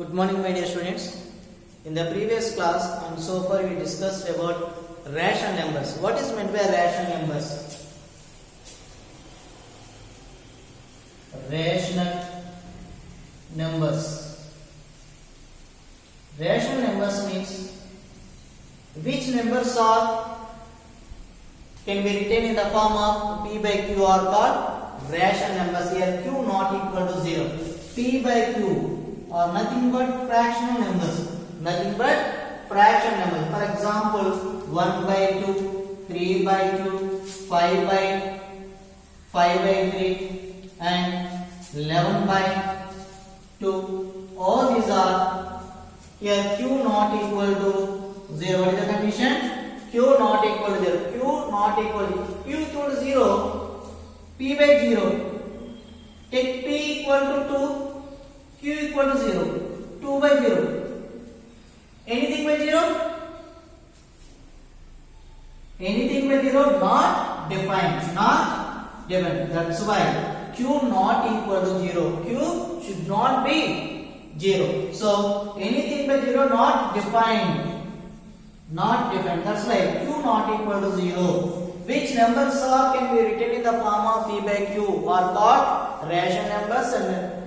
Good morning, my dear students. In the previous class and so far we discussed about rational numbers. What is meant by rational numbers? Rational numbers. Rational numbers means which numbers can be written in the form of p by q are called rational numbers. Here q not equal to 0. P by q are nothing but fractional numbers. Nothing but fraction numbers. For example, 1 by 2, 3 by 2, 5 by 3 and 11 by 2. All these are here q not equal to 0. What is the condition? Q not equal to 0. Q not equal to 0. Q equal to 0. P by 0. Take P equal to 2. Q equal to 0. 2 by 0. Anything by 0? Anything by 0 not defined. Not defined. That's why Q not equal to 0. Q should not be 0. So anything by 0 not defined. Not defined. That's why Q not equal to 0. Which numbers can be written in the form of P by Q are called rational numbers and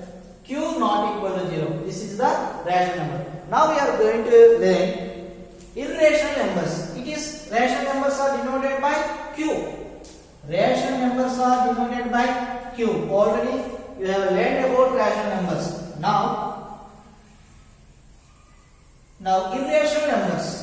Q not equal to 0. This is the rational number. Now we are going to learn irrational numbers. It is rational numbers are denoted by Q. Rational numbers are denoted by Q. Already you have learned about rational numbers. Now irrational numbers.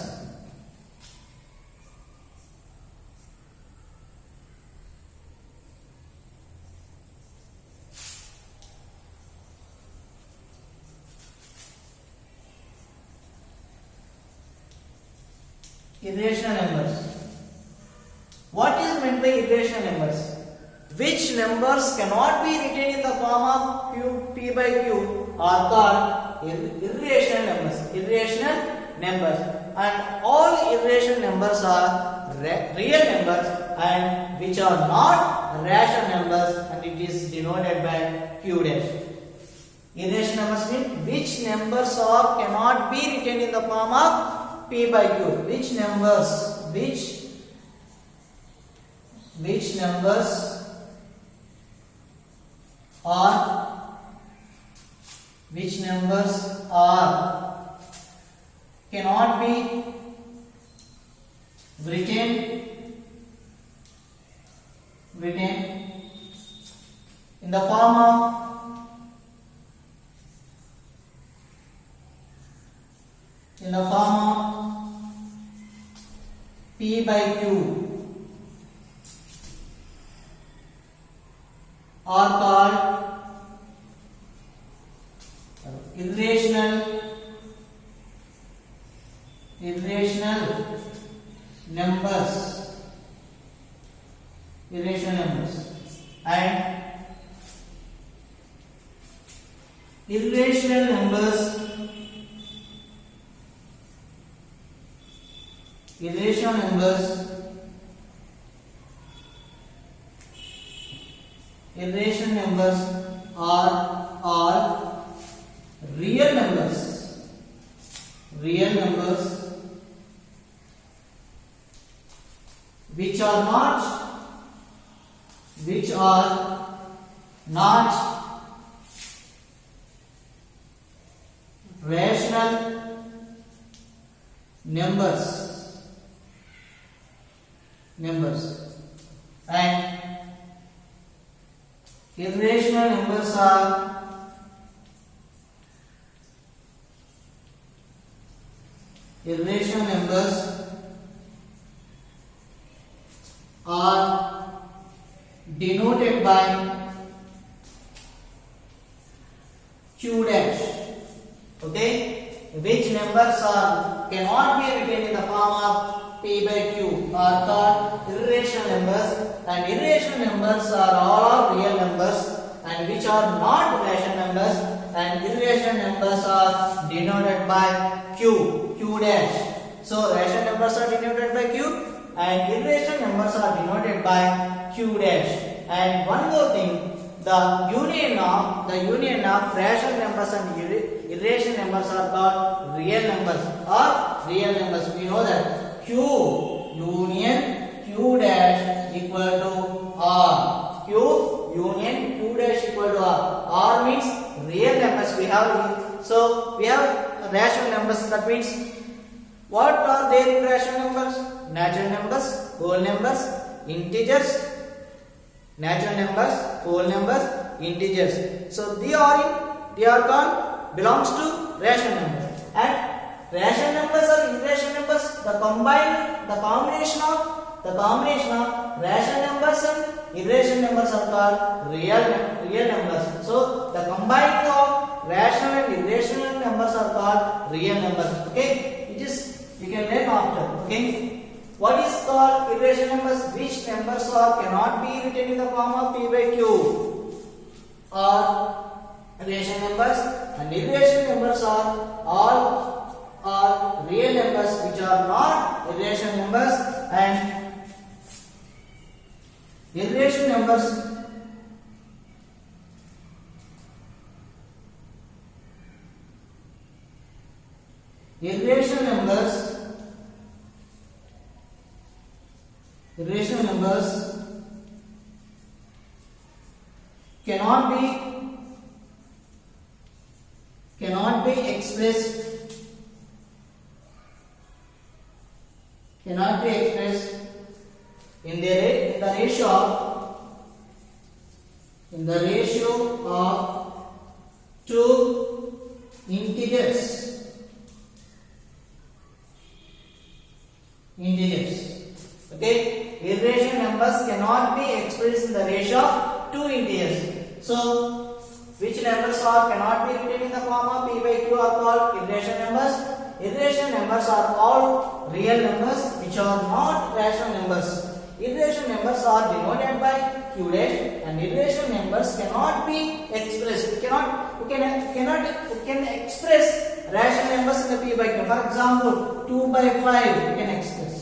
Irrational numbers. What is meant by irrational numbers? Which numbers cannot be written in the form of Q, P by Q are called irrational numbers. Irrational numbers. And all irrational numbers are real numbers and which are not rational numbers and it is denoted by Q dash. Irrational numbers mean which numbers cannot be written in the form of P by Q. Which numbers cannot be written in the form of P by Q are called irrational numbers. Irrational numbers. And irrational numbers are real numbers. Real numbers which are not rational numbers and irrational numbers are denoted by Q dash. Okay, which numbers cannot be written in the form of P by Q are called irrational numbers and irrational numbers are all real numbers and which are not rational numbers and irrational numbers are denoted by Q dash. So rational numbers are denoted by Q and irrational numbers are denoted by Q dash. And one more thing, the union of rational numbers and irrational numbers are called real numbers or real numbers. We know that Q union Q dash equal to R. Q union Q dash equal to R. R means real numbers we have. So we have rational numbers. That means what are there in rational numbers? Natural numbers, whole numbers, integers. Natural numbers, whole numbers, integers. So they are called belongs to rational numbers. And rational numbers or irrational numbers, the combination of rational numbers and irrational numbers are called real numbers. So the combining of rational and irrational numbers are called real numbers. Okay, it is you can learn after. Okay. What is called irrational numbers? Which numbers cannot be written in the form of P by Q? Or rational numbers, and irrational numbers are real numbers which are not irrational numbers, and irrational numbers cannot be expressed in the ratio of two integers. Okay, irrational numbers cannot be expressed in the ratio of two integers. So which numbers cannot be written in the form of P by Q are called irrational numbers. Irrational numbers are all real numbers which are not rational numbers. Irrational numbers are denoted by Q dash, and irrational numbers cannot be expressed. We can express rational numbers in the P by Q. For example, 2 by 5 we can express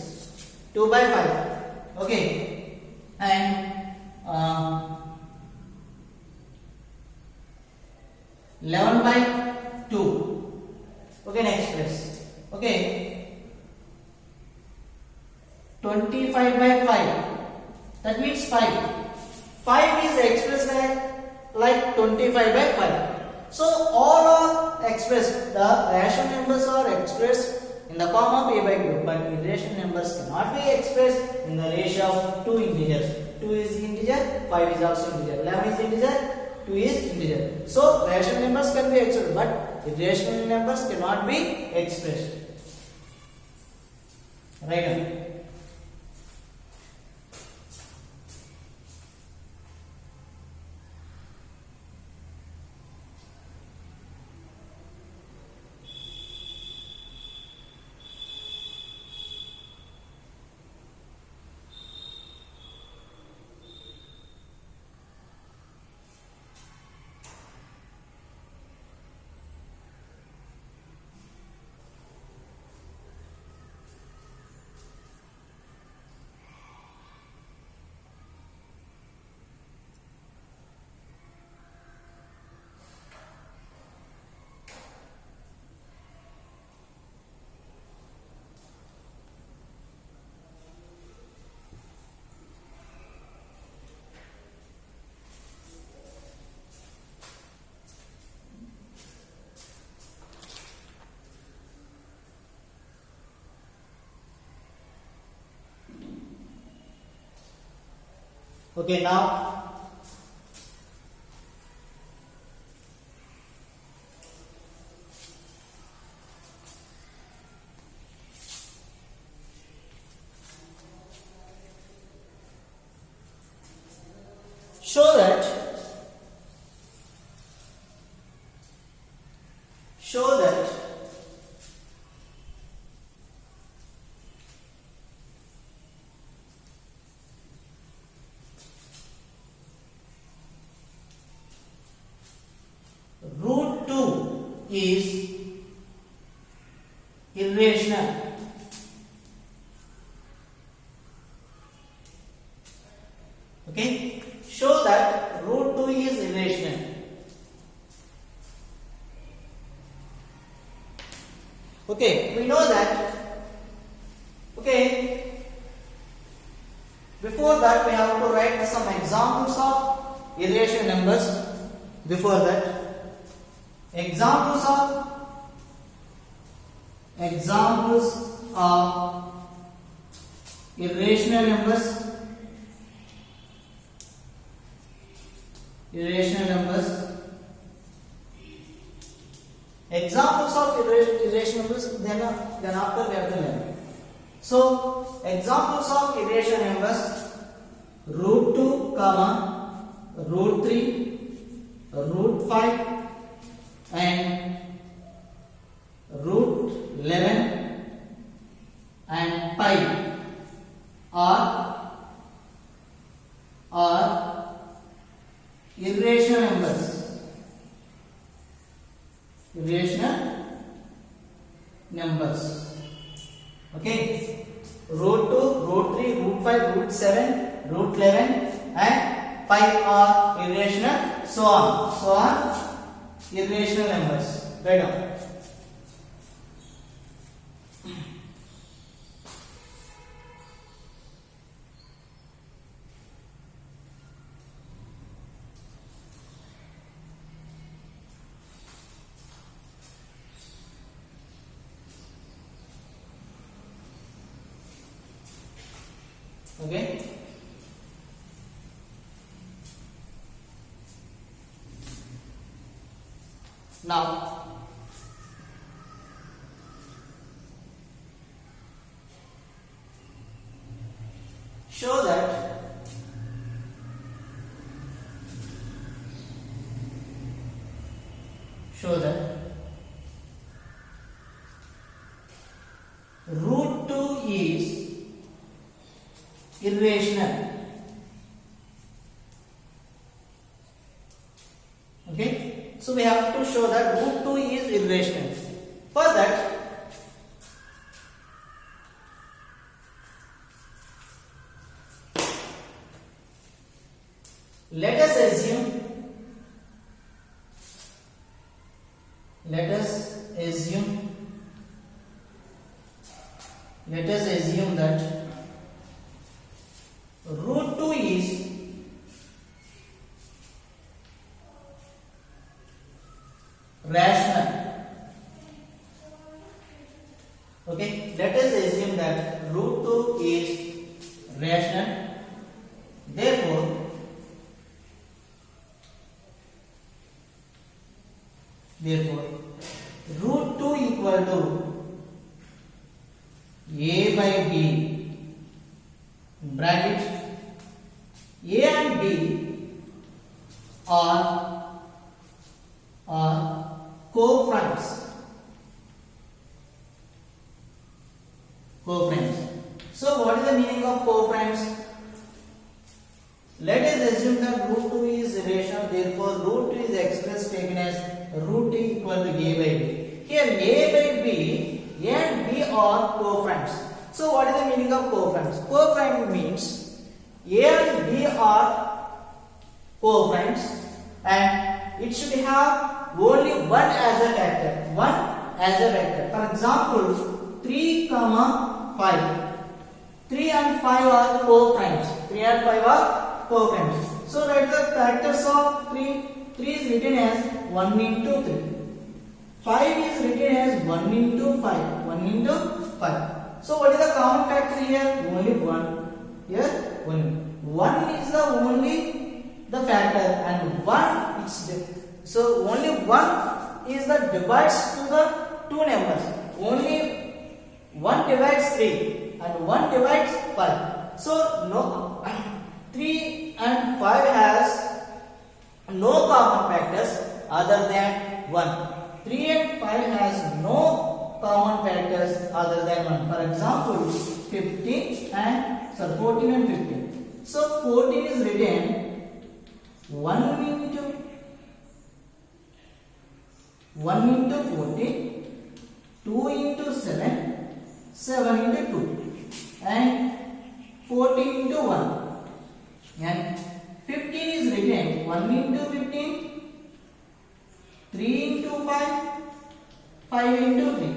2 by 5. Okay, and 11 by 2 we can express. Okay, 25 by 5, that means 5 is expressed like 25 by 5. So all are expressed, the rational numbers are expressed in the form of A by Q, but irrational numbers cannot be expressed in the ratio of two integers. 2 is integer, 5 is also integer, 11 is integer, 2 is integer. So rational numbers can be expressed, but irrational numbers cannot be expressed. Right. Okay, now show that root 2 is irrational. Okay, show that root 2 is irrational. Okay, we know that. Okay, before that we have to write some examples of irrational numbers. Before that, examples of irrational numbers. Examples of irrational numbers. Then after we have to learn. So examples of irrational numbers: root 2, comma, root 3, root 5, and root 11 and pi are irrational numbers. Okay, root 2, root 3, root 5, root 7, root 11 and pi are irrational, so on irrational numbers. Write down. Okay. Now, show that root 2 is irrational. Okay, so we have to show that root 2 is irrational. For that, let us assume that root 2 is rational. Okay, let us assume that root 2 is rational. Therefore, root 2 equal to a by b, bracket a and b are co-frames. So what is the meaning of co-frames? Let us assume that root 2 is irrational, therefore root 2 is expressed taken as root 2 equal to a by b. Here a by b and b are co-frames. So what is the meaning of co-frames? Co-frame means a and b are co-frames and it should have only one as a factor. For example, 3, 5. 3 and 5 are co-frames. So write the factors of 3. 3 is written as 1 into 3. 5 is written as 1 into 5. So what is the common factor here? Only 1. Here only 1 is the only the factor and 1 is so only 1 is the divides to the two numbers. Only 1 divides 3 and 1 divides 5. So no 3 and 5 has no common factors other than 1. 3 and 5 has no common factors other than 1. For example, 14 and 15. So 14 is written 1 into 14, 2 into 7, 7 into 2, and 14 into 1. And 15 is written 1 into 15, 3 into 5, 5 into 3.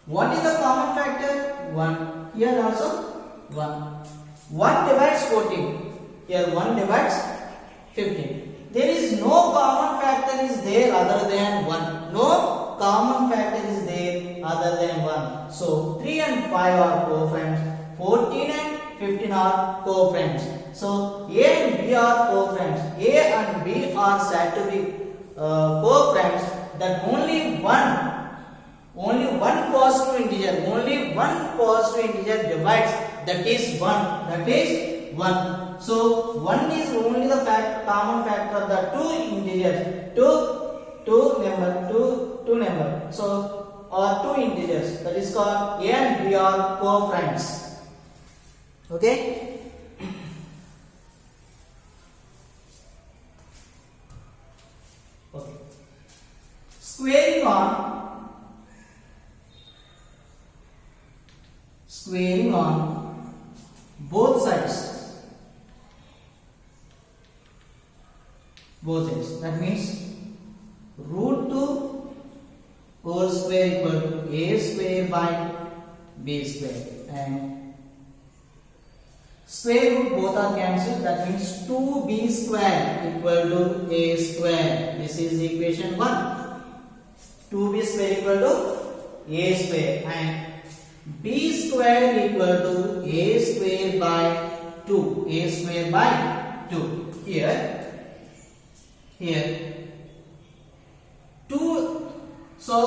What is the common factor? 1. Here also 1. 1 divides 14. Here 1 divides 15. There is no common factor is there other than 1. No common factor is there other than 1. So 3 and 5 are co-friends. 14 and 15 are co-friends. So A and B are co-friends. A and B are said to be co-friends. That only one positive integer divides, that is 1. So 1 is only the common factor of the two integers, two number. So two integers, that is called A and B are co-friends. Okay. Okay. Squaring on both sides. That means root 2 whole square equal to a square by b square, and square root both are cancelled. That means 2b square equal to a square. This is equation 1. 2b square equal to a square, and b square equal to a square by 2. A square by 2. Here 2. So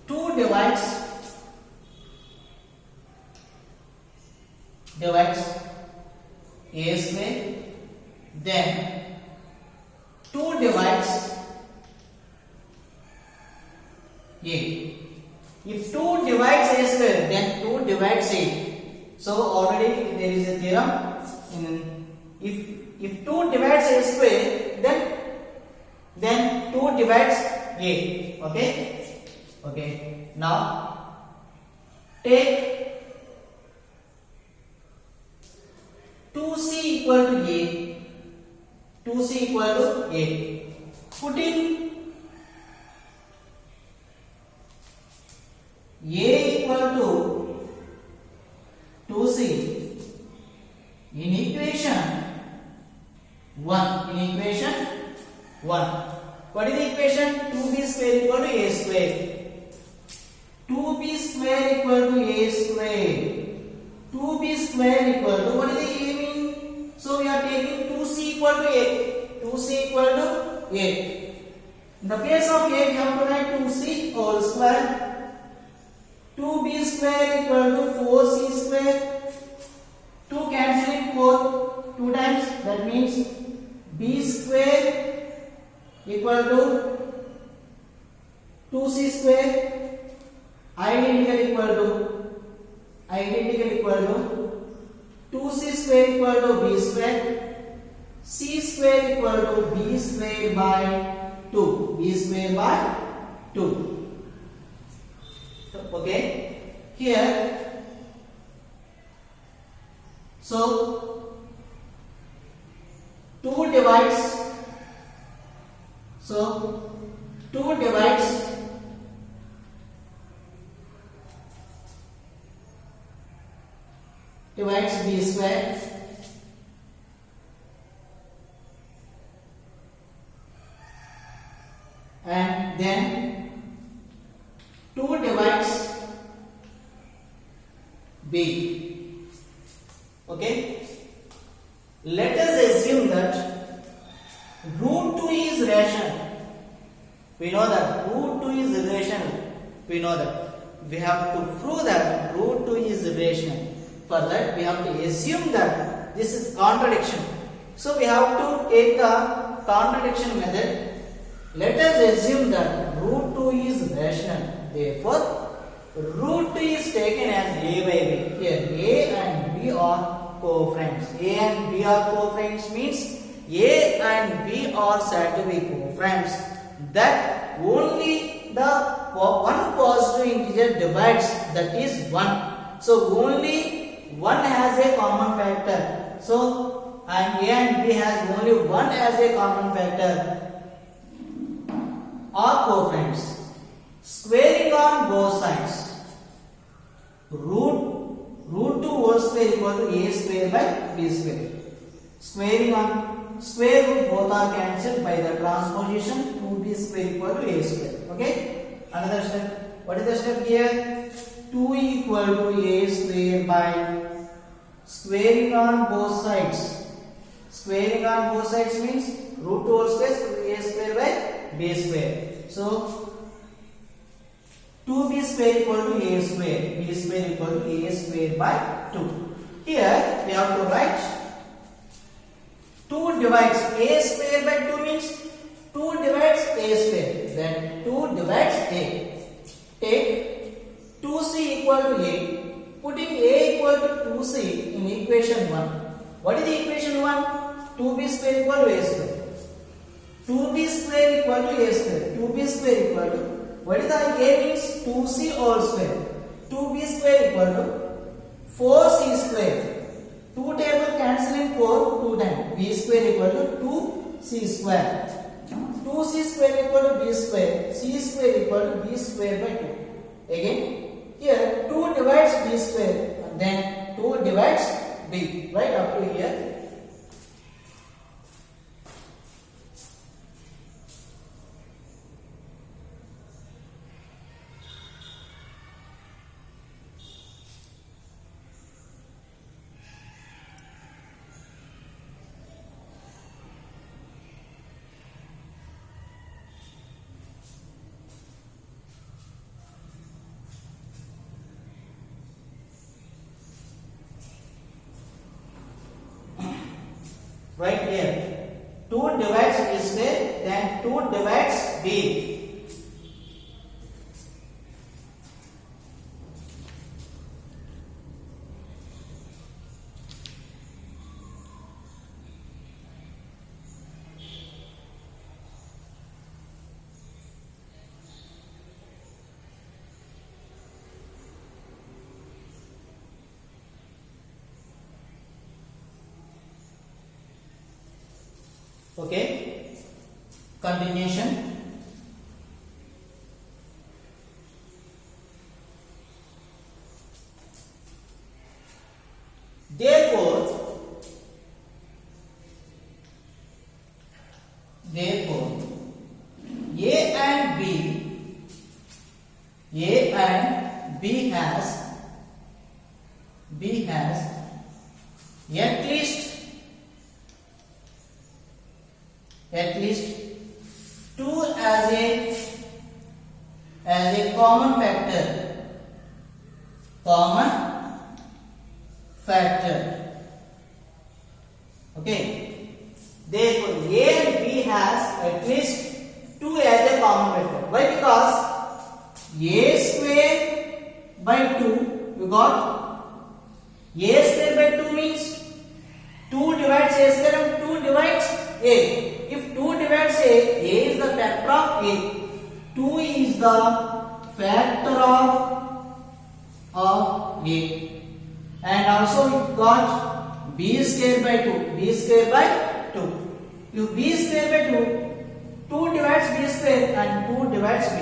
2 divides a square, then 2 divides a. If 2 divides a square, then 2 divides a. So already there is a theorem. If 2 divides a square, then 2 divides a. Okay. Now take 2c equal to a. 2c equal to a. Putting a equal to 2c in equation 1. What is the equation? 2b square equal to a square. 2b square equal to a square. 2b square equal to, what is the a mean? So we are taking 2c equal to a. 2c equal to a. In the place of a, we have to write 2c whole square. 2b square equal to 4c square. 2 cancelling 4 2 times. That means b square equal to 2c square. Identical equal to 2c square equal to b square. C square equal to b square by 2. B square by 2. Okay. Here, so 2 divides. So 2 divides b square, and then 2 divides b. Okay. Let us assume that root 2 is rational. We know that root 2 is rational. We know that. We have to prove that root 2 is rational. For that, we have to assume that this is contradiction. So we have to take the contradiction method. Let us assume that root 2 is rational. Therefore, root 2 is taken as a by b. Here, a and b are co-friends. A and b are co-friends means said to be co-friends, that only the one positive integer divides, that is 1. So only 1 has a common factor. So and A and B has only 1 as a common factor, are co-friends. Squaring on both sides. Root 2 whole square equal to A square by B square. Squaring on square root, both are cancelled by the transposition. 2B square equal to A square. Okay. Another step. What is the step here? 2 equal to A square by squaring on both sides. Squaring on both sides means root 2 whole square, A square by B square. So 2B square equal to A square, B square equal to A square by 2. Here we have to write 2 divides A square by 2 means 2 divides A square, then 2 divides A. Take 2C equal to A, putting A equal to 2C in equation 1. What is the equation 1? 2B square equal to A square. 2B square equal to A square. 2B square equal to, what is the A means? 2C whole square. 2B square equal to 4C square. 2 table cancelling 4 2 times. B square equal to 2C square. 2C square equal to B square. C square equal to B square by 2. Again, here 2 divides B square, then 2 divides B. Right up to here. Right here, 2 divides B square, then 2 divides B. Okay, continuation. Therefore, A and B has at least 2 as a common factor. Okay, therefore A and B has at least 2 as a common factor. Why? Because A square by 2, you got A square by 2 means 2 divides A square and 2 divides A. If 2 divides A is the factor of A. 2 is the factor of A. And also you got B square by 2. B square by 2. If B square by 2, 2 divides B square and 2 divides B.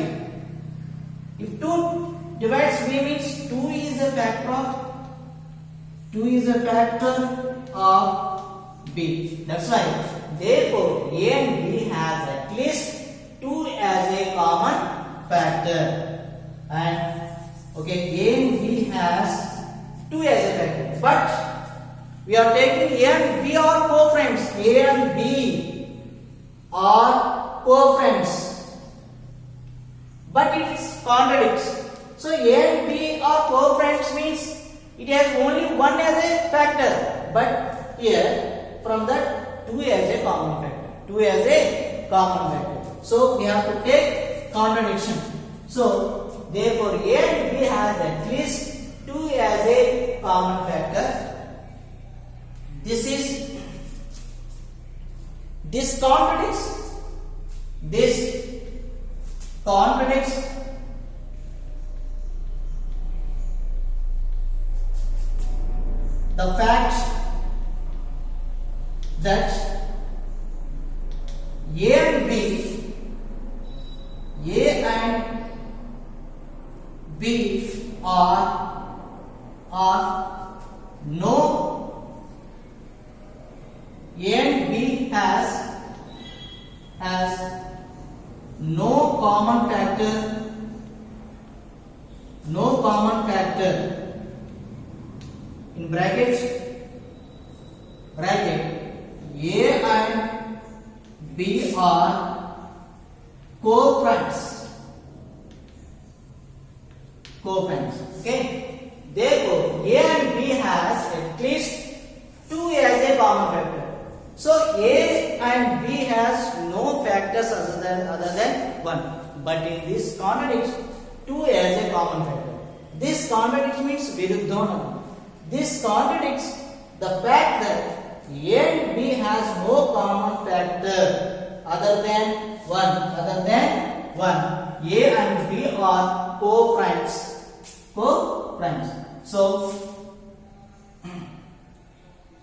If 2 divides B means 2 is a factor of B. That's why. Therefore, A and B has at least 2 as a common factor. And okay, A and B has 2 as a factor. But we are taking A and B are co-friends. A and B are co-friends. But it contradicts. So A and B are co-friends means it has only 1 as a factor. But here from that 2 as a common factor. 2 as a common factor. So we have to take contradiction. So therefore A and B has at least 2 as a common factor. This contradicts this contradicts the fact that A and B are no A and B has no common factor in bracket A and B are co-friends. Okay, therefore A and B has at least 2 as a common factor. So A and B has no factors other than 1, but in this contradicts 2 as a common factor. This contradicts means viruddham. This contradicts the fact that A and B has no common factor other than 1. A and B are co-friends. So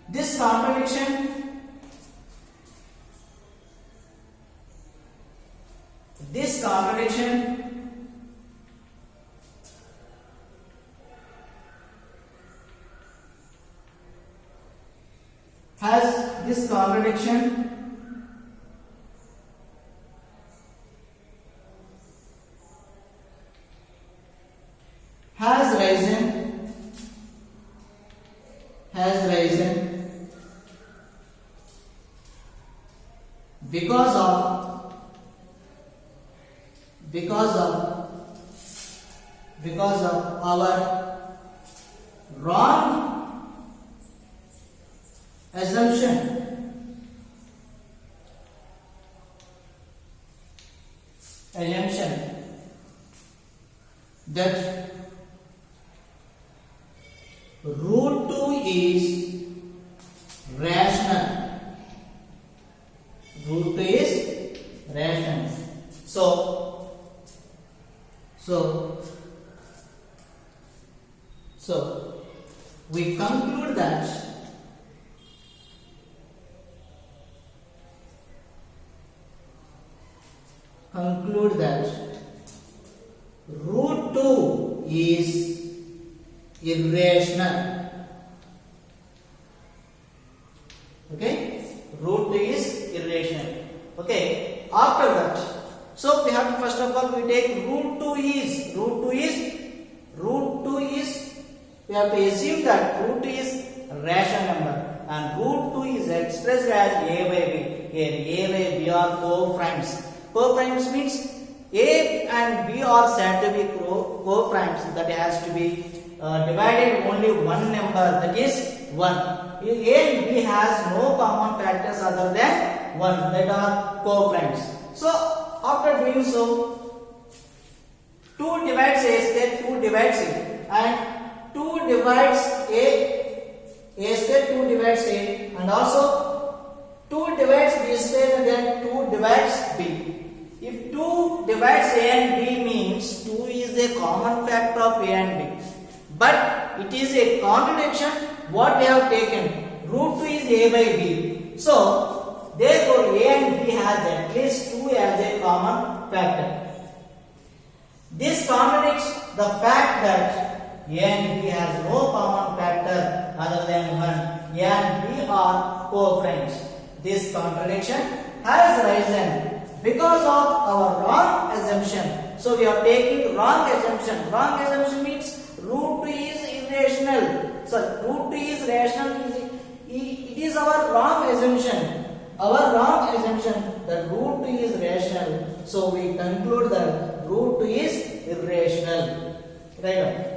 this contradiction has risen because of our wrong assumption that root 2 is rational. So we conclude that root 2 is irrational. Okay, root 2 is irrational. Okay, after that, so we have to first of all we take root 2 is we have to assume that root 2 is rational number and root 2 is expressed as A by B. Here A by B are co-primes. Co-primes means A and B are said to be co-primes, that has to be divided only one number, that is 1. A and B has no common factors other than 1, that are co-primes. So after doing so, 2 divides A square, 2 divides A, and 2 divides A square, 2 divides A, and also 2 divides B square, and then 2 divides B. If 2 divides A and B means 2 is a common factor of A and B, but it is a contradiction what we have taken. Root 2 is A by B. So therefore A and B has at least 2 as a common factor. This contradicts the fact that A and B has no common factor other than 1. A and B are co-friends. This contradiction has arisen because of our wrong assumption. So we are taking wrong assumption. Wrong assumption means root 2 is irrational. So root 2 is rational. It is our wrong assumption. That root 2 is rational. So we conclude that root 2 is irrational. Right?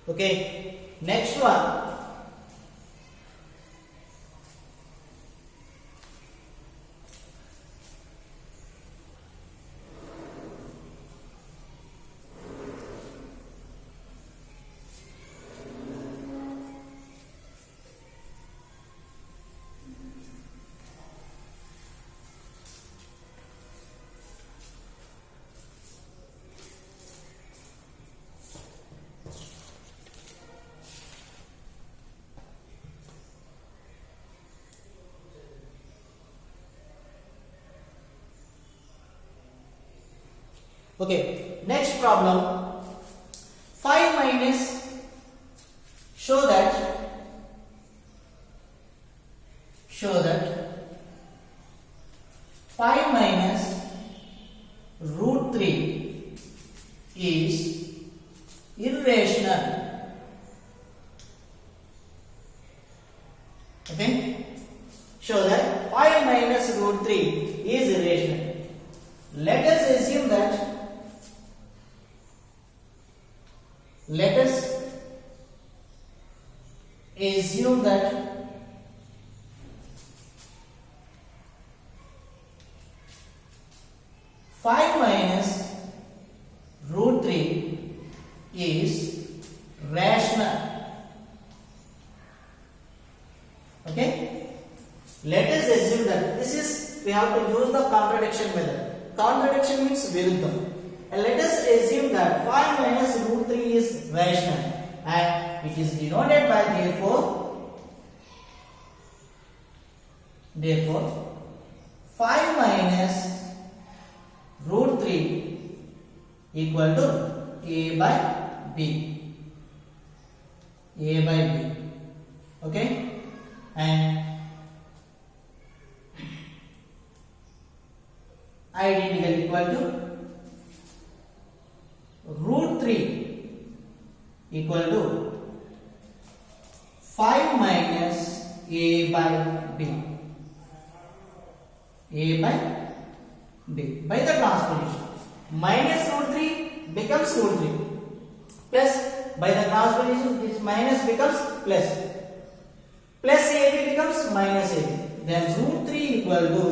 Okay, next one. Okay, next problem. 5 minus, show that 5 minus root 3 is irrational. Okay, show that 5 minus root 3 is irrational. Let us assume that 5 minus root 3 is rational. Okay, let us assume that this is, we have to use the contradiction method. Contradiction means viruddham. And let us assume that 5 minus root 3 is rational, and it is denoted by therefore 5 minus root 3 equal to a by b. Okay, and identical equal to root 3 equal to 5 minus a by b. By the transposition, minus root 3 becomes root 3, plus by the transposition this minus becomes plus ab becomes minus ab. Then root 3 equal to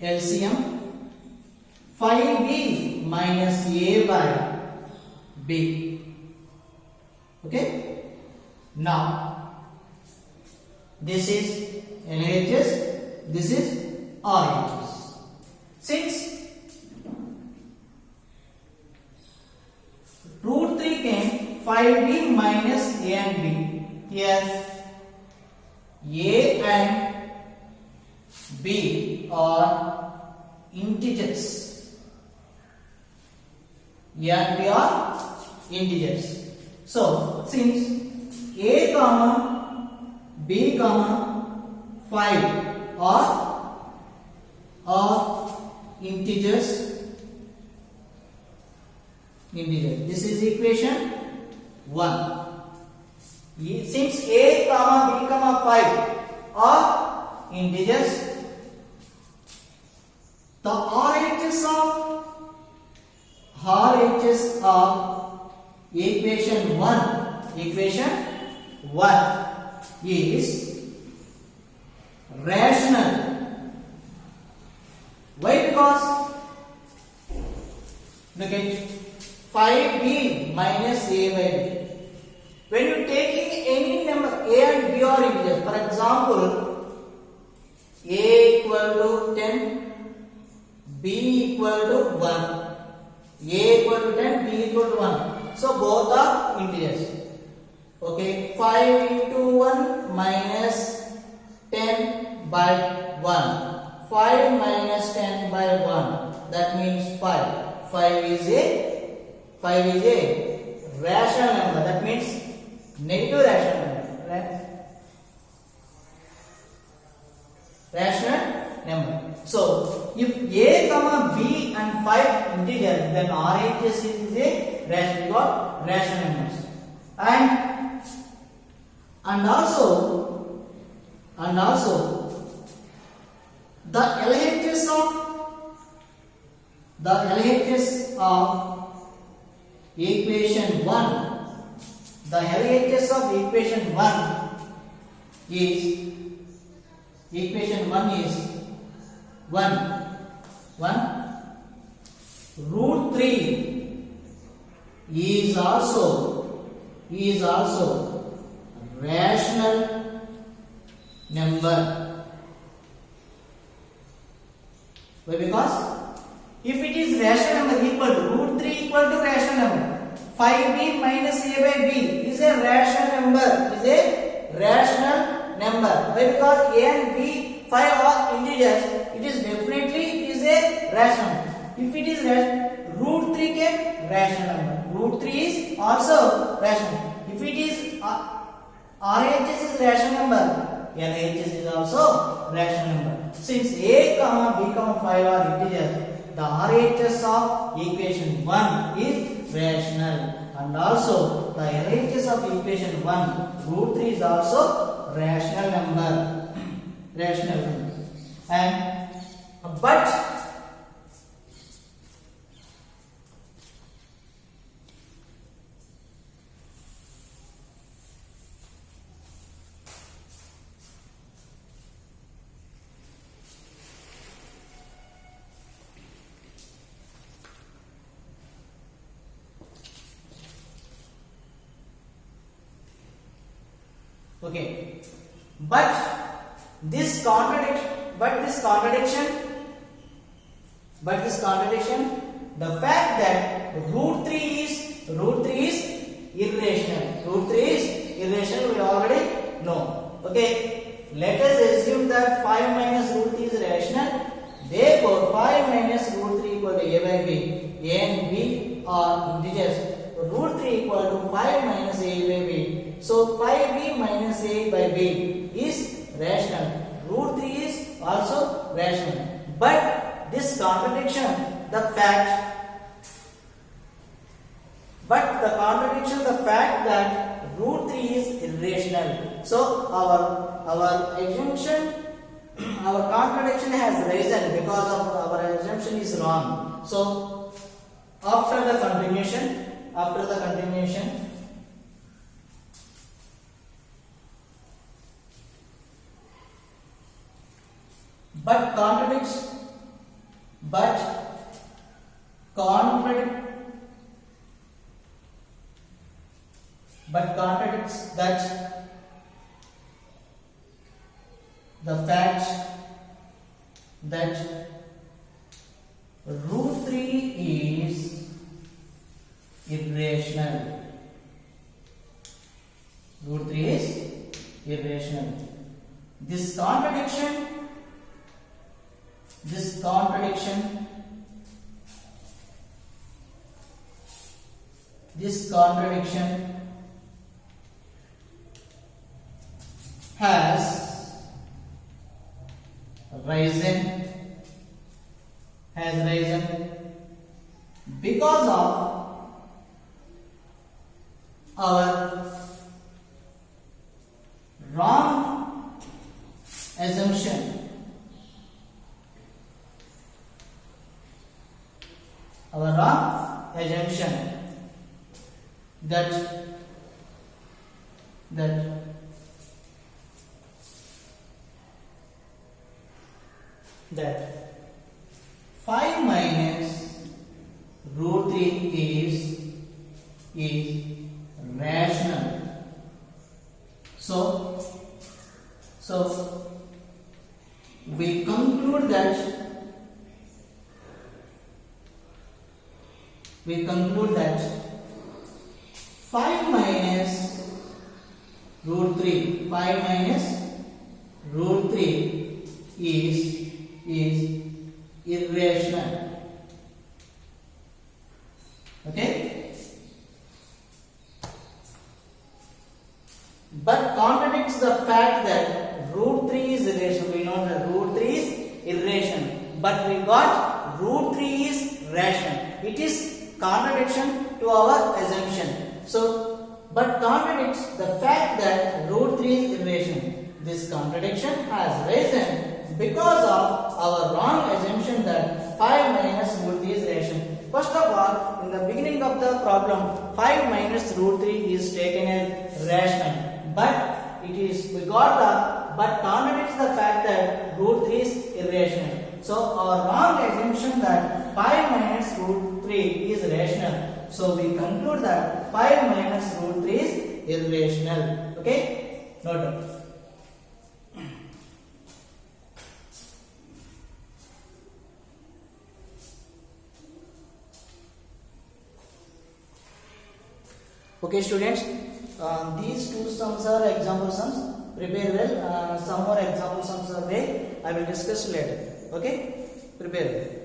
LCM 5b minus a by b. Okay, now this is LHS, this is RHS. Since root 3 came, 5b minus a and b. Here a and b are integers. A and b are integers. So since a comma b comma 5 are integers. This is equation 1. Since a comma b comma 5 are integers, the RHS of equation 1 is rational. Why? Because look at 5b minus a by b. When you taking any number, a and b are integers. For example, a equal to 10, b equal to 1, a equal to 10, b equal to 1. So both are integers. Okay, 5 into 1 minus 10 by 1. 5 minus 10 by 1. That means 5. 5 is a rational number. That means negative rational number. Right? Rational number. So if a comma b and 5 integer, then RHS is a rational numbers. And also the LHS of equation 1, the LHS of equation 1 is 1 root 3 is also rational number. Why? Because if it is rational number equal to root 3 equal to rational number, 5b minus a by b is a rational number. Why? Because a and b 5 are integers. It is definitely is a rational number. If it is rational, root 3 के rational number. Root 3 is also rational. If it is RHS is rational number, LHS is also rational number. Since a, b, 5 are integers, the RHS of equation 1 is rational, and also the LHS of equation 1 root 3 is also rational number. And but okay, this contradiction, the fact that root 3 is irrational. Root 3 is irrational, we already know. Okay, let us assume that 5 minus root 3 is rational. Therefore, 5 minus root 3 equal to a by b. A and b are integers. Root 3 equal to 5 minus a by b. So 5b minus a by b is rational. Root 3 is also rational. But this contradiction, the fact that root 3 is irrational. So our assumption, our contradiction has risen because of our assumption is wrong. So after the continuation, but contradicts that the fact that root 3 is irrational. Root 3 is irrational. This contradiction has risen because of our wrong assumption. that 5 minus root 3 is rational. So we conclude that 5 minus root 3 is irrational. Okay, but contradicts the fact that root 3 is irrational. We know that root 3 is irrational, but we got root 3 is rational. It is contradiction to our assumption. So, but contradicts the fact that root 3 is irrational. This contradiction has risen because of our wrong assumption that 5 minus root 3 is rational. First of all, in the beginning of the problem, 5 minus root 3 is taken as rational, but it is we got the but contradicts the fact that root 3 is irrational. So our wrong assumption that 5 minus root 3 is rational. So we conclude that 5 minus root 3 is irrational. Okay? Note down. Okay students, these two sums are example sums. Prepare well. Some more example sums are there. I will discuss later. Okay? Prepare well.